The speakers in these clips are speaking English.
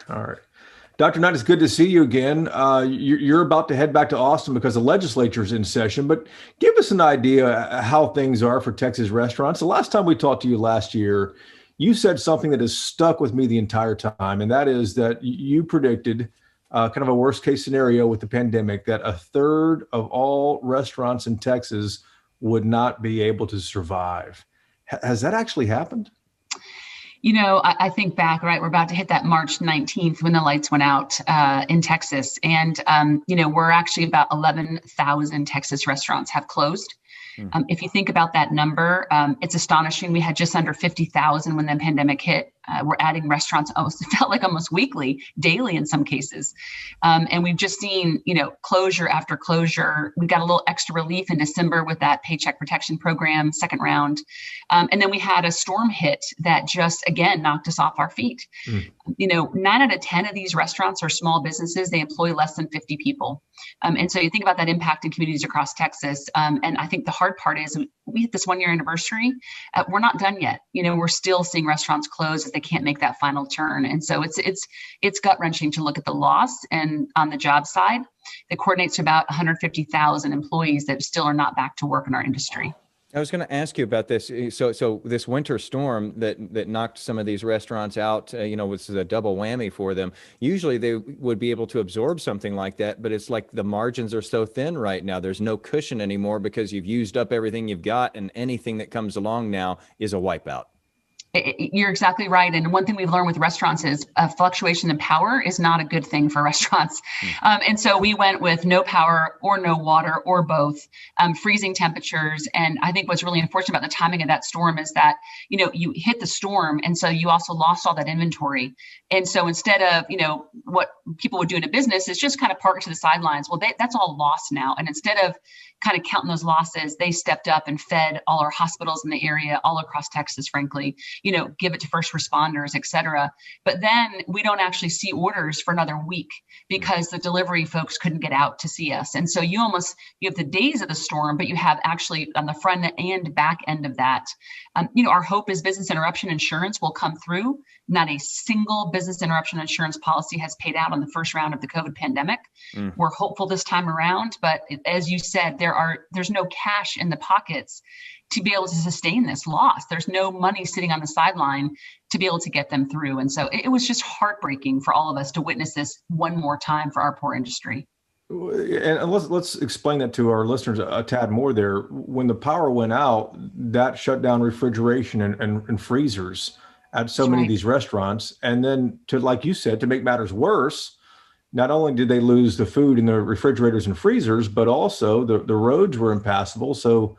All right. Dr. Knight, it's good to see you again. You're about to head back to Austin because the legislature is in session, but give us an idea how things are for Texas restaurants. The last time we talked to you last year, you said something that has stuck with me the entire time, and that is that you predicted kind of a worst case scenario with the pandemic, that a third of all restaurants in Texas would not be able to survive. Has that actually happened? I think back, right, we're about to hit that March 19th when the lights went out in Texas. And, we're actually about 11,000 Texas restaurants have closed. If you think about that number, it's astonishing. We had just under 50,000 when the pandemic hit. We're adding restaurants almost, it felt like almost weekly, daily in some cases. And we've just seen, closure after closure. We got a little extra relief in December with that Paycheck Protection Program, second round. And then we had a storm hit that just, again, knocked us off our feet. 9 out of 10 of these restaurants are small businesses. They employ less than 50 people. And so you think about that impact in communities across Texas. And I think the hard part is we hit this 1-year anniversary. We're not done yet. We're still seeing restaurants close as they can't make that final turn. And so it's gut wrenching to look at the loss. And on the job side, it coordinates to about 150,000 employees that still are not back to work in our industry. I was going to ask you about this. So this winter storm that knocked some of these restaurants out, was a double whammy for them. Usually they would be able to absorb something like that, but it's like the margins are so thin right now. There's no cushion anymore because you've used up everything you've got, and anything that comes along now is a wipeout. You're exactly right. And one thing we've learned with restaurants is fluctuation in power is not a good thing for restaurants. And so we went with no power or no water or both, freezing temperatures. And I think what's really unfortunate about the timing of that storm is that, you hit the storm. And so you also lost all that inventory. And so instead of, what people would do in a business is just kind of park it to the sidelines. Well, that's all lost now. And instead of kind of counting those losses, they stepped up and fed all our hospitals in the area, all across Texas, frankly, give it to first responders, et cetera. But then we don't actually see orders for another week because the delivery folks couldn't get out to see us. And so you have the days of the storm, but you have actually on the front and back end of that. Our hope is business interruption insurance will come through. Not a single business interruption insurance policy has paid out on the first round of the COVID pandemic. We're hopeful this time around, but as you said, there's no cash in the pockets to be able to sustain this loss. There's no money sitting on the sideline to be able to get them through. And so it was just heartbreaking for all of us to witness this one more time for our poor industry. And let's explain that to our listeners a tad more there. When the power went out, that shut down refrigeration and freezers at so many of these restaurants. And then like you said, to make matters worse, not only did they lose the food in the refrigerators and freezers, but also the roads were impassable. So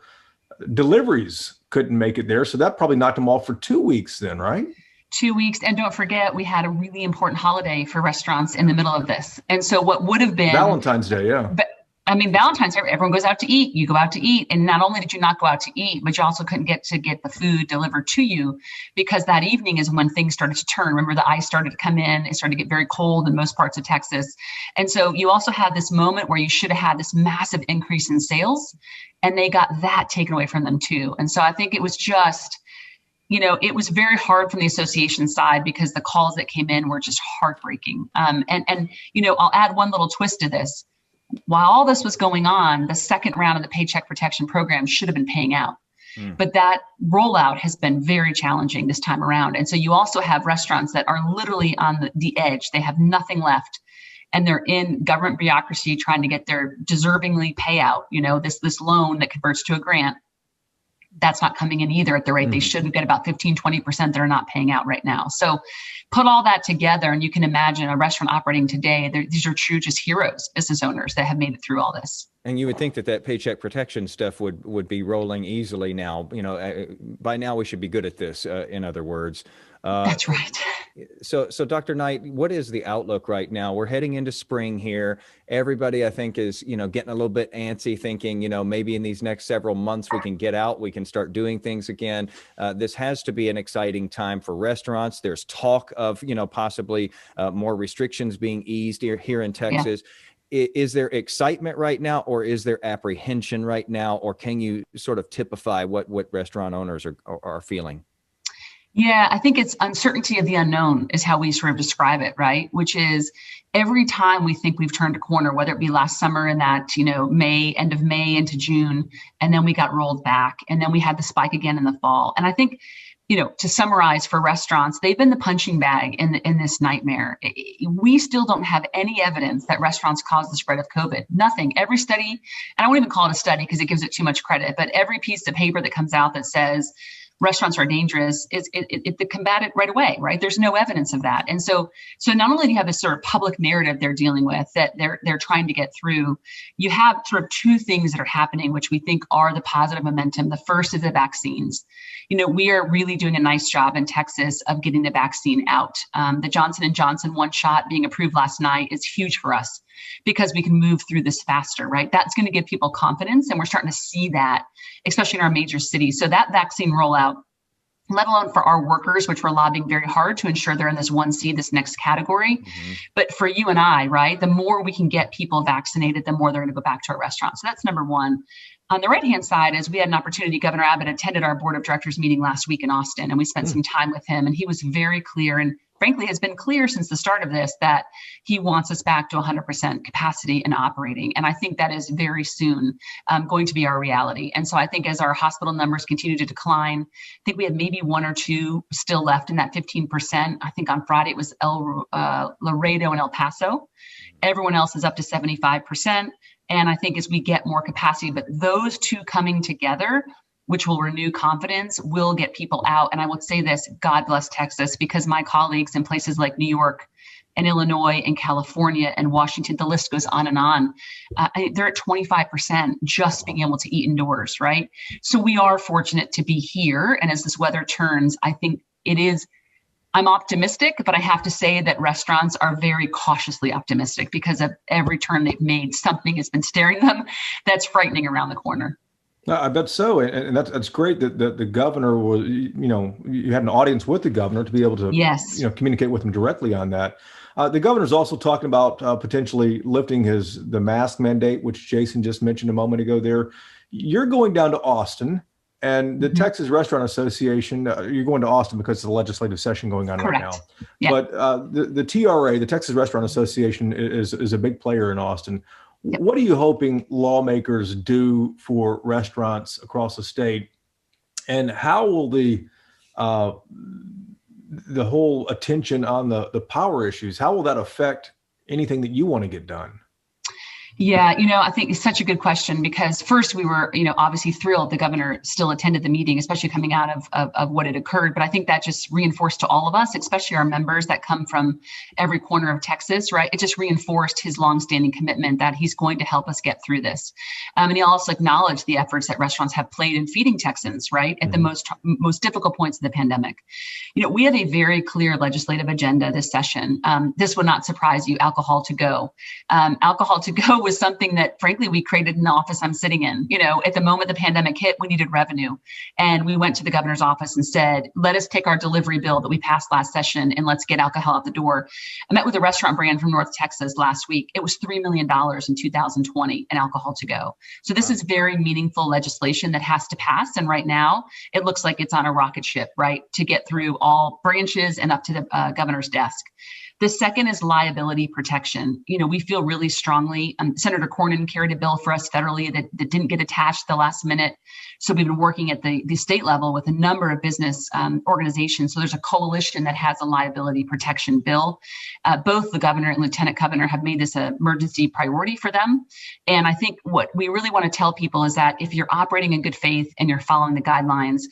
deliveries couldn't make it there. So that probably knocked them off for 2 weeks then, right? 2 weeks. And don't forget, we had a really important holiday for restaurants in the middle of this. And so what would have been Valentine's Day, yeah. But Valentine's Day, everyone goes out to eat. You go out to eat. And not only did you not go out to eat, but you also couldn't get the food delivered to you because that evening is when things started to turn. Remember, the ice started to come in. It started to get very cold in most parts of Texas. And so you also had this moment where you should have had this massive increase in sales, and they got that taken away from them too. And so I think it was just, it was very hard from the association side because the calls that came in were just heartbreaking. And I'll add one little twist to this. While all this was going on, the second round of the Paycheck Protection Program should have been paying out. But that rollout has been very challenging this time around. And so you also have restaurants that are literally on the edge. They have nothing left. And they're in government bureaucracy trying to get their deservingly payout, this loan that converts to a grant. That's not coming in either at the rate they should. We've got about 15, 20% that are not paying out right now. So put all that together and you can imagine a restaurant operating today. These are true just heroes, business owners that have made it through all this. And you would think that paycheck protection stuff would be rolling easily now. By now we should be good at this, in other words. That's right. So Dr. Knight, what is the outlook right now? We're heading into spring here. Everybody, I think, is, getting a little bit antsy, thinking, maybe in these next several months we can get out, we can start doing things again. This has to be an exciting time for restaurants. There's talk of, possibly more restrictions being eased here in Texas. Yeah. Is there excitement right now, or is there apprehension right now, or can you sort of typify what restaurant owners are feeling? Yeah, I think it's uncertainty of the unknown is how we sort of describe it, right? Which is every time we think we've turned a corner, whether it be last summer in that, May, end of May into June, and then we got rolled back, and then we had the spike again in the fall. And I think, to summarize for restaurants, they've been the punching bag in this nightmare. We still don't have any evidence that restaurants cause the spread of COVID. Nothing. Every study, and I won't even call it a study because it gives it too much credit, but every piece of paper that comes out that says restaurants are dangerous, they combat it right away, right? There's no evidence of that. And so not only do you have this sort of public narrative they're dealing with that they're trying to get through, you have sort of two things that are happening, which we think are the positive momentum. The first is the vaccines. We are really doing a nice job in Texas of getting the vaccine out. The Johnson & Johnson one shot being approved last night is huge for us because we can move through this faster, right? That's going to give people confidence. And we're starting to see that, especially in our major cities. So that vaccine rollout, let alone for our workers, which we're lobbying very hard to ensure they're in this 1C, this next category. Mm-hmm. But for you and I, right, the more we can get people vaccinated, the more they're going to go back to our restaurants. So that's number one. On the right-hand side is we had an opportunity. Governor Abbott attended our board of directors meeting last week in Austin, and we spent some time with him. And he was very clear, and frankly has been clear since the start of this, that he wants us back to 100% capacity and operating. And I think that is very soon going to be our reality. And so I think as our hospital numbers continue to decline, I think we have maybe one or two still left in that 15%. I think on Friday it was Laredo and El Paso. Everyone else is up to 75%. And I think as we get more capacity, but those two coming together, which will renew confidence, will get people out. And I would say this, God bless Texas, because my colleagues in places like New York and Illinois and California and Washington, the list goes on and on. They're at 25% just being able to eat indoors, right? So we are fortunate to be here. And as this weather turns, I think I'm optimistic, but I have to say that restaurants are very cautiously optimistic because of every turn they've made, something has been staring them that's frightening around the corner. I bet so. And that's great that the governor was, you had an audience with the governor to be able to, yes, communicate with him directly on that. The governor's also talking about potentially lifting the mask mandate, which Jason just mentioned a moment ago there. You're going down to Austin. And the Texas Restaurant Association, you're going to Austin because it's a legislative session going on Correct. right now. Yep. But the TRA, the Texas Restaurant Association, is a big player in Austin. Yep. What are you hoping lawmakers do for restaurants across the state? And how will the whole attention on the power issues, how will that affect anything that you want to get done? Yeah, I think it's such a good question because first we were, obviously thrilled the governor still attended the meeting, especially coming out of what had occurred. But I think that just reinforced to all of us, especially our members that come from every corner of Texas, right? It just reinforced his longstanding commitment that he's going to help us get through this. And he also acknowledged the efforts that restaurants have played in feeding Texans, right, at the most difficult points of the pandemic. We have a very clear legislative agenda this session. This would not surprise you, alcohol to go. Alcohol to go was something that, frankly, we created in the office I'm sitting in. At the moment the pandemic hit, we needed revenue. And we went to the governor's office and said, let us take our delivery bill that we passed last session and let's get alcohol out the door. I met with a restaurant brand from North Texas last week. It was $3 million in 2020 in alcohol to go. So this is very meaningful legislation that has to pass. And right now it looks like it's on a rocket ship, right, to get through all branches and up to the governor's desk. The second is liability protection. We feel really strongly, Senator Cornyn carried a bill for us federally that didn't get attached at the last minute. So we've been working at the state level with a number of business organizations. So there's a coalition that has a liability protection bill. Both the governor and lieutenant governor have made this an emergency priority for them. And I think what we really want to tell people is that if you're operating in good faith and you're following the guidelines,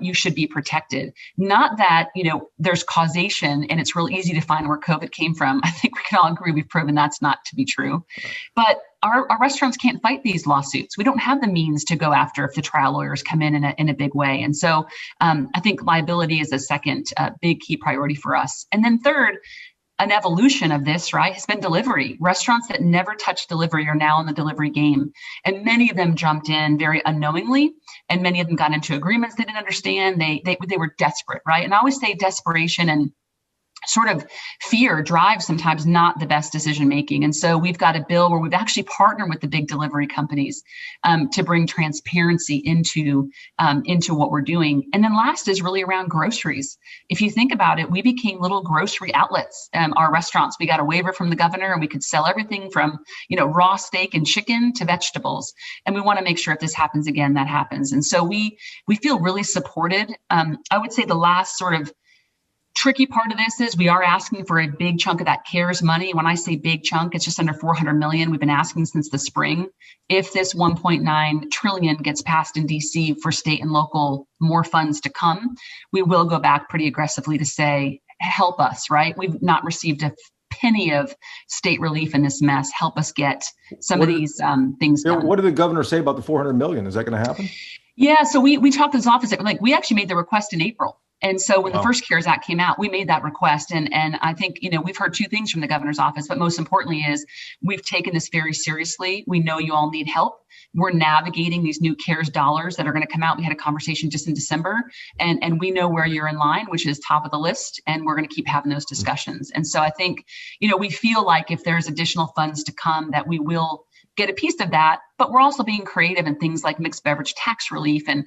you should be protected. Not that, there's causation and it's real easy to find where COVID came from. I think we can all agree we've proven that's not to be true. But our restaurants can't fight these lawsuits. We don't have the means to go after if the trial lawyers come in a big way. And so I think liability is a second big key priority for us. And then third, an evolution of this, right, has been delivery. Restaurants that never touched delivery are now in the delivery game. And many of them jumped in very unknowingly, and many of them got into agreements they didn't understand. They were desperate, right? And I always say desperation and sort of fear drives sometimes not the best decision making. And so we've got a bill where we've actually partnered with the big delivery companies to bring transparency into what we're doing. And then last is really around groceries. If you think about it, we became little grocery outlets. Our restaurants, we got a waiver from the governor, and we could sell everything from raw steak and chicken to vegetables. And we want to make sure if this happens again, that happens. And so we feel really supported. I would say the last sort of tricky part of this is we are asking for a big chunk of that CARES money. When I say big chunk, it's just under 400 million. We've been asking since the spring. If this 1.9 trillion gets passed in DC for state and local, more funds to come, we will go back pretty aggressively to say, help us, right? We've not received a penny of state relief in this mess. Help us get some of these things done. What did the governor say about the 400 million? Is that going to happen? Yeah, so we talked to his office. We actually made the request in April. And so when the first CARES Act came out, we made that request. And I think, we've heard two things from the governor's office, but most importantly is we've taken this very seriously. We know you all need help. We're navigating these new CARES dollars that are going to come out. We had a conversation just in December, and we know where you're in line, which is top of the list. And we're going to keep having those discussions. And so I think, we feel like if there's additional funds to come, that we will get a piece of that, but we're also being creative in things like mixed beverage tax relief. And,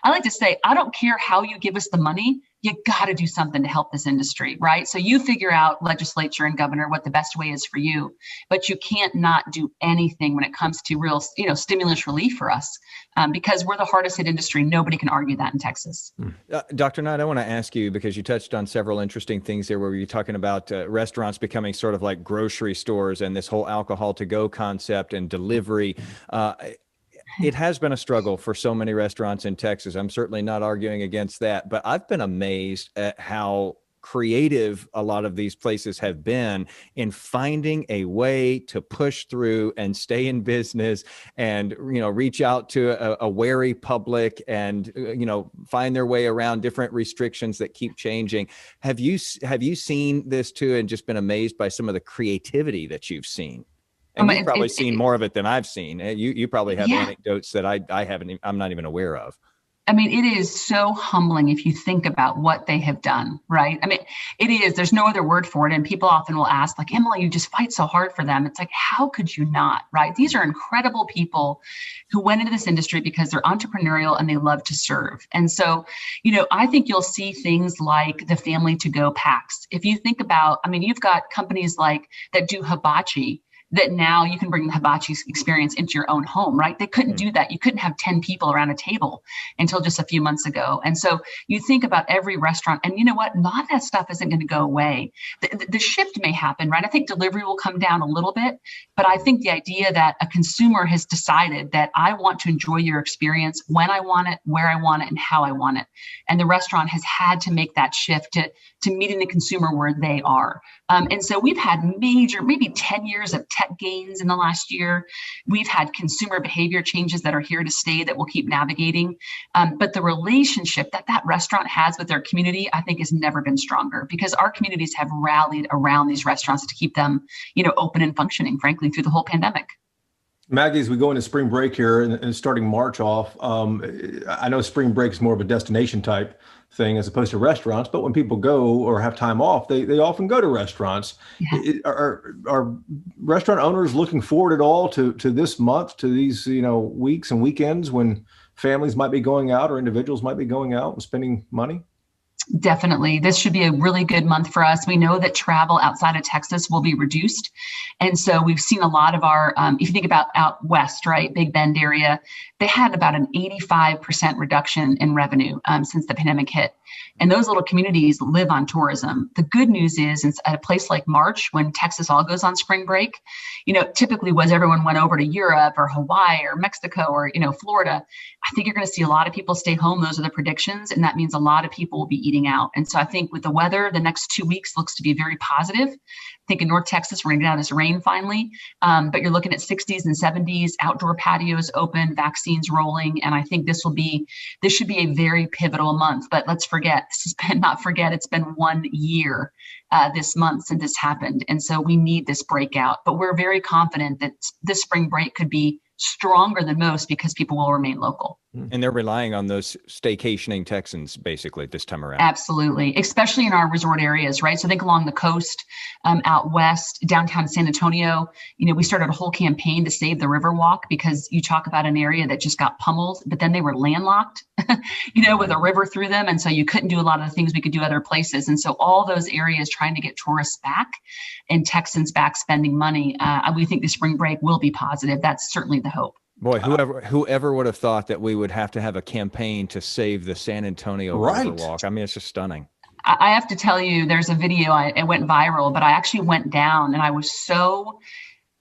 I like to say, I don't care how you give us the money, you got to do something to help this industry, right? So you figure out, legislature and governor, what the best way is for you, but you can't not do anything when it comes to real, stimulus relief for us, because we're the hardest hit industry. Nobody can argue that in Texas. Dr. Knight, I want to ask you, because you touched on several interesting things there where you're talking about restaurants becoming sort of like grocery stores and this whole alcohol to go concept and delivery. It has been a struggle for so many restaurants in Texas. I'm certainly not arguing against that, but I've been amazed at how creative a lot of these places have been in finding a way to push through and stay in business and, reach out to a wary public and, find their way around different restrictions that keep changing. Have you seen this too and just been amazed by some of the creativity that you've seen? And you've probably seen more of it than I've seen. You probably have anecdotes that I haven't, I'm not even aware of. It is so humbling if you think about what they have done, right? It is, there's no other word for it. And people often will ask, like, Emily, you just fight so hard for them. It's like, how could you not, right? These are incredible people who went into this industry because they're entrepreneurial and they love to serve. And so, I think you'll see things like the family to go packs. If you think about, you've got companies like that do hibachi, that now you can bring the hibachi experience into your own home, right? They couldn't do that. You couldn't have 10 people around a table until just a few months ago. And so you think about every restaurant, and you know what? A lot of that stuff isn't going to go away. The shift may happen, right? I think delivery will come down a little bit, but I think the idea that a consumer has decided that I want to enjoy your experience when I want it, where I want it, and how I want it. And the restaurant has had to make that shift to meeting the consumer where they are. And so we've had major, maybe 10 years of tech gains in the last year. We've had consumer behavior changes that are here to stay that we'll keep navigating. But the relationship that restaurant has with their community, I think, has never been stronger, because our communities have rallied around these restaurants to keep them, open and functioning, frankly, through the whole pandemic. Maggie, as we go into spring break here and starting March off, I know spring break is more of a destination type thing as opposed to restaurants, but when people go or have time off, they often go to restaurants. Yeah. Are restaurant owners looking forward at all to this month, to these weeks and weekends when families might be going out or individuals might be going out and spending money? Definitely. This should be a really good month for us. We know that travel outside of Texas will be reduced. And so we've seen a lot of our, if you think about out west, right, Big Bend area, they had about an 85% reduction in revenue since the pandemic hit. And those little communities live on tourism. The good news is at a place like March, when Texas all goes on spring break, typically was everyone went over to Europe or Hawaii or Mexico or, Florida. I think you're going to see a lot of people stay home. Those are the predictions. And that means a lot of people will be eating out. And so I think with the weather, the next 2 weeks looks to be very positive. I think in North Texas, we're going to get out of this rain finally. But you're looking at 60s and 70s, outdoor patios open, vaccines rolling. And I think this should be a very pivotal month. But let's not forget, it's been 1 year this month since this happened. And so we need this breakout. But we're very confident that this spring break could be stronger than most because people will remain local. And they're relying on those staycationing Texans basically this time around. Absolutely, especially in our resort areas, right? So think along the coast, out west, downtown San Antonio. We started a whole campaign to save the Riverwalk because you talk about an area that just got pummeled, but then they were landlocked, with a river through them. And so you couldn't do a lot of the things we could do other places. And so all those areas trying to get tourists back and Texans back spending money, we think the spring break will be positive. That's certainly the hope. Boy, whoever would have thought that we would have to have a campaign to save the San Antonio Riverwalk? I mean, it's just stunning. I have to tell you, there's a video, it went viral, but I actually went down and I was so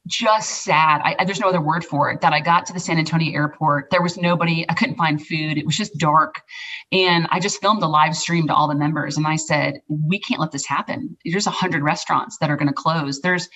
just sad. There's no other word for it, that I got to the San Antonio airport. There was nobody. I couldn't find food. It was just dark. And I just filmed a live stream to all the members. And I said, we can't let this happen. There's 100 restaurants that are going to close. There's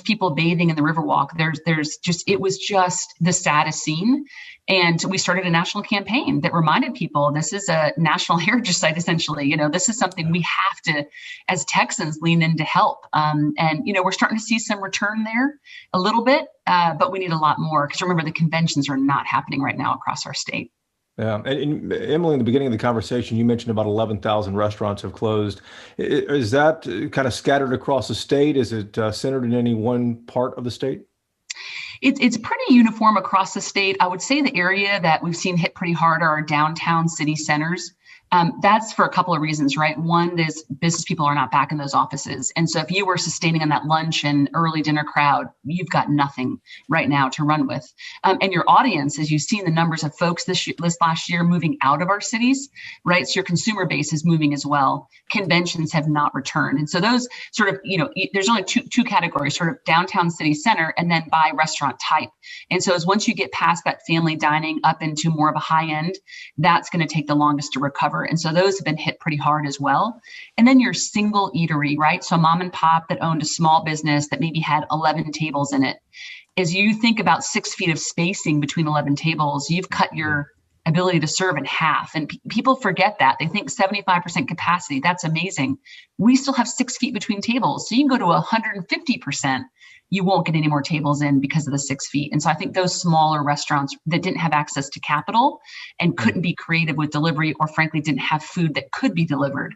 people bathing in the Riverwalk. It was just the saddest scene. And we started a national campaign that reminded people this is a national heritage site, essentially. This is something we have to, as Texans, lean in to help. And we're starting to see some return there a little bit, but we need a lot more because remember, the conventions are not happening right now across our state. Yeah. And Emily, in the beginning of the conversation, you mentioned about 11,000 restaurants have closed. Is that kind of scattered across the state? Is it centered in any one part of the state? It's pretty uniform across the state. I would say the area that we've seen hit pretty hard are our downtown city centers. That's for a couple of reasons, right? One is business people are not back in those offices. And so if you were sustaining on that lunch and early dinner crowd, you've got nothing right now to run with. And your audience, as you've seen the numbers of folks this last year moving out of our cities, right? So your consumer base is moving as well. Conventions have not returned. And so those sort of, there's only two categories, sort of downtown city center and then by restaurant type. And so as once you get past that family dining up into more of a high end, that's going to take the longest to recover. And so those have been hit pretty hard as well. And then your single eatery, right? So mom and pop that owned a small business that maybe had 11 tables in it. As you think about 6 feet of spacing between 11 tables, you've cut your ability to serve in half. And people forget that. They think 75% capacity. That's amazing. We still have 6 feet between tables. So you can go to 150%. You won't get any more tables in because of the 6 feet. And so I think those smaller restaurants that didn't have access to capital and couldn't be creative with delivery, or frankly, didn't have food that could be delivered,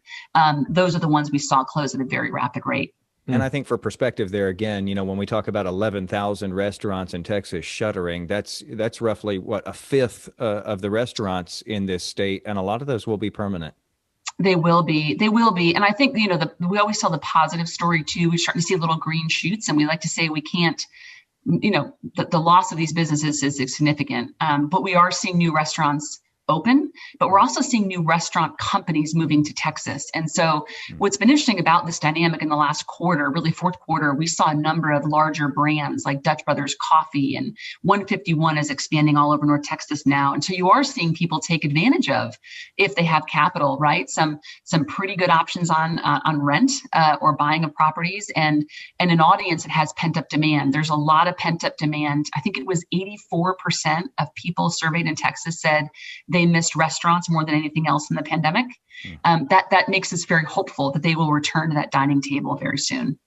those are the ones we saw close at a very rapid rate. And I think for perspective there again, when we talk about 11,000 restaurants in Texas shuttering, that's roughly a fifth of the restaurants in this state. And a lot of those will be permanent. They will be. And I think, we always tell the positive story too. We're starting to see little green shoots, and we like to say we can't, the loss of these businesses is significant. But we are seeing new restaurants open, but we're also seeing new restaurant companies moving to Texas. And so what's been interesting about this dynamic in the last quarter, really fourth quarter, we saw a number of larger brands like Dutch Brothers Coffee, and 151 is expanding all over North Texas now. And so you are seeing people take advantage of, if they have capital, right? Some pretty good options on rent or buying of properties, and an audience that has pent up demand. There's a lot of pent up demand. I think it was 84% of people surveyed in Texas said they missed restaurants more than anything else in the pandemic. That makes us very hopeful that they will return to that dining table very soon.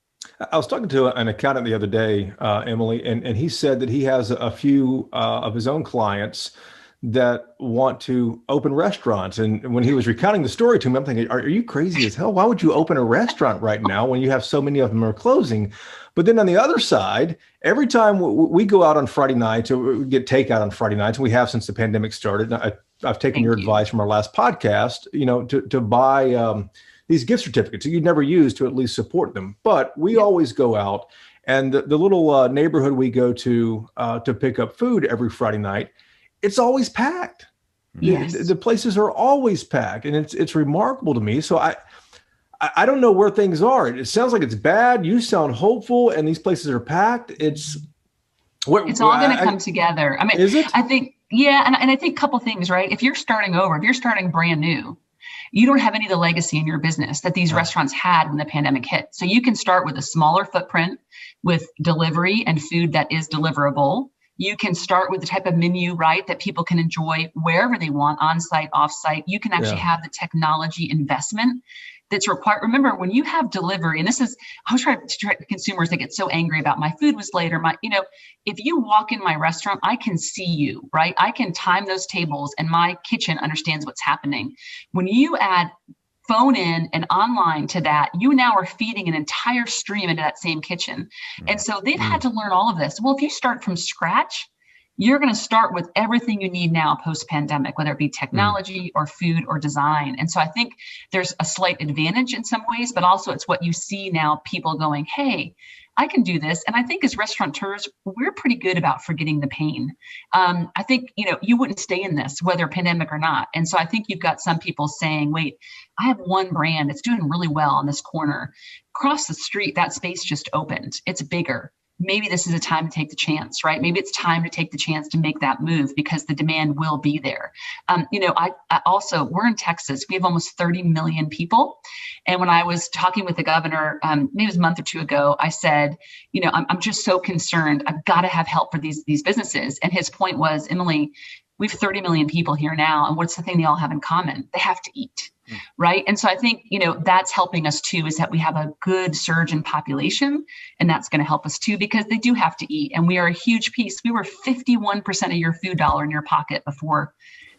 I was talking to an accountant the other day, Emily, and he said that he has a few of his own clients that want to open restaurants. And when he was recounting the story to me, I'm thinking, are you crazy as hell? Why would you open a restaurant right now when you have so many of them are closing? But then on the other side, every time we go out on Friday nights, or we get takeout on Friday nights, and we have since the pandemic started. I've taken your advice from our last podcast, to buy these gift certificates that you'd never use to at least support them. But we always go out, and the little neighborhood we go to pick up food every Friday night, it's always packed. Yes. The places are always packed, and it's remarkable to me. So I don't know where things are. It sounds like it's bad. You sound hopeful, and these places are packed. It's all going to come together. I mean, is it? I think, yeah. And I think a couple things, right? If you're starting over, if you're starting brand new, you don't have any of the legacy in your business that these restaurants had when the pandemic hit. So you can start with a smaller footprint with delivery and food that is deliverable. You can start with the type of menu, right, that people can enjoy wherever they want, on-site, off-site. You can actually have the technology investment that's required. Remember, when you have delivery, and this is, I was trying to consumers, they get so angry about my food was late, or if you walk in my restaurant, I can see you, right? I can time those tables and my kitchen understands what's happening. When you add phone in and online to that, you now are feeding an entire stream into that same kitchen. And so they've had to learn all of this. Well, if you start from scratch, you're going to start with everything you need now post-pandemic, whether it be technology or food or design. And so I think there's a slight advantage in some ways, but also it's what you see now, people going, hey, I can do this. And I think as restaurateurs, we're pretty good about forgetting the pain. I think, you wouldn't stay in this, whether pandemic or not. And so I think you've got some people saying, wait, I have one brand that's doing really well on this corner. Across the street, that space just opened. It's bigger. Maybe this is a time to take the chance, right? Maybe it's time to take the chance to make that move because the demand will be there. I also, we're in Texas. We have almost 30 million people. And when I was talking with the governor, maybe it was a month or two ago, I said, I'm just so concerned. I've got to have help for these businesses. And his point was, Emily, we have 30 million people here now. And what's the thing they all have in common? They have to eat. Right. And so I think, that's helping us too, is that we have a good surge in population, and that's going to help us too, because they do have to eat. And we are a huge piece. We were 51% of your food dollar in your pocket before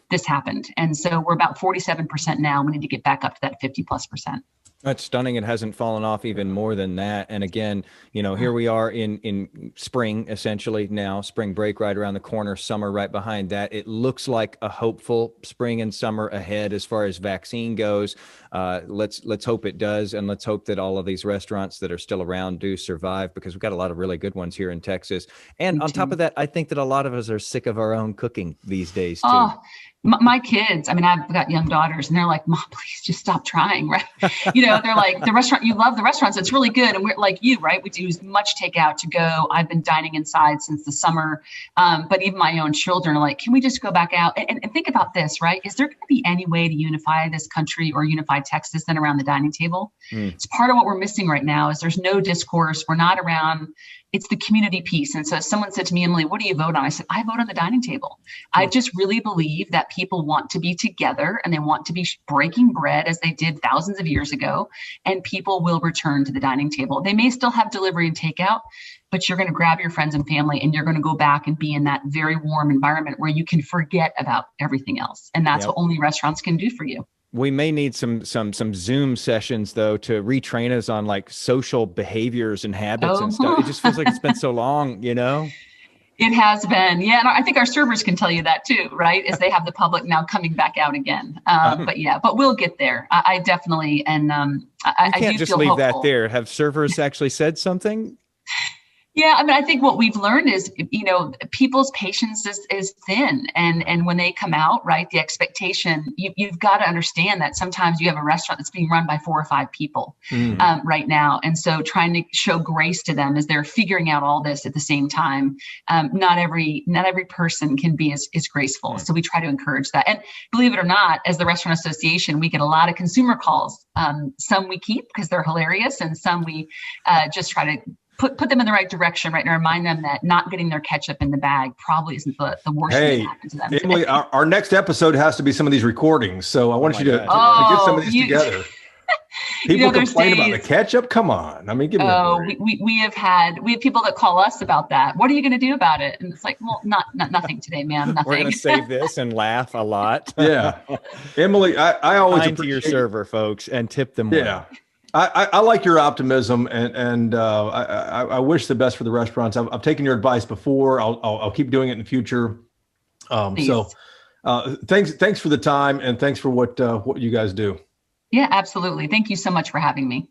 this happened. And so we're about 47% now. We need to get back up to that 50+%. That's stunning. It hasn't fallen off even more than that. And again, here we are in spring, essentially now, spring break right around the corner, summer right behind that. It looks like a hopeful spring and summer ahead as far as vaccine goes. Let's hope it does. And let's hope that all of these restaurants that are still around do survive, because we've got a lot of really good ones here in Texas. And on top of that, I think that a lot of us are sick of our own cooking these days too. Oh, my kids, I've got young daughters, and they're like, Mom, please just stop trying, right? They're like, the restaurant, you love the restaurants, it's really good. And we're like you, right? We do as much takeout to go. I've been dining inside since the summer. But even my own children are like, can we just go back out? And think about this, right? Is there going to be any way to unify this country or unify Texas than around the dining table? It's part of what we're missing right now is there's no discourse. We're not around. It's the community piece. And so someone said to me, Emily, what do you vote on? I said, I vote on the dining table. I just really believe that people want to be together and they want to be breaking bread as they did thousands of years ago. And people will return to the dining table. They may still have delivery and takeout, but you're going to grab your friends and family and you're going to go back and be in that very warm environment where you can forget about everything else. And that's what only restaurants can do for you. We may need some Zoom sessions though to retrain us on like social behaviors and habits and stuff. It just feels like it's been so long, It has been. Yeah. And I think our servers can tell you that too, right? As they have the public now coming back out again. But we'll get there. I definitely, and I can't do just feel leave hopeful. that there. Have servers actually said something? Yeah, I think what we've learned is, people's patience is thin. And when they come out, right, the expectation, you've got to understand that sometimes you have a restaurant that's being run by 4 or 5 people right now. And so trying to show grace to them as they're figuring out all this at the same time. Not every person can be as graceful. So we try to encourage that. And believe it or not, as the Restaurant Association, we get a lot of consumer calls. Some we keep because they're hilarious, and some we just try to put them in the right direction, right? And remind them that not getting their ketchup in the bag probably isn't the worst thing that happened to them. Emily, our next episode has to be some of these recordings. So I want you to get some of these together. People complain about the ketchup. Come on. Give me a break. We have people that call us about that. What are you going to do about it? And it's like, well, nothing today, man. Nothing. We're going to save this and laugh a lot. Yeah. Emily, I always appreciate to your server, folks, and tip them well. Yeah. I like your optimism, and I wish the best for the restaurants. I've taken your advice before. I'll keep doing it in the future. Thanks for the time, and thanks for what you guys do. Yeah, absolutely. Thank you so much for having me.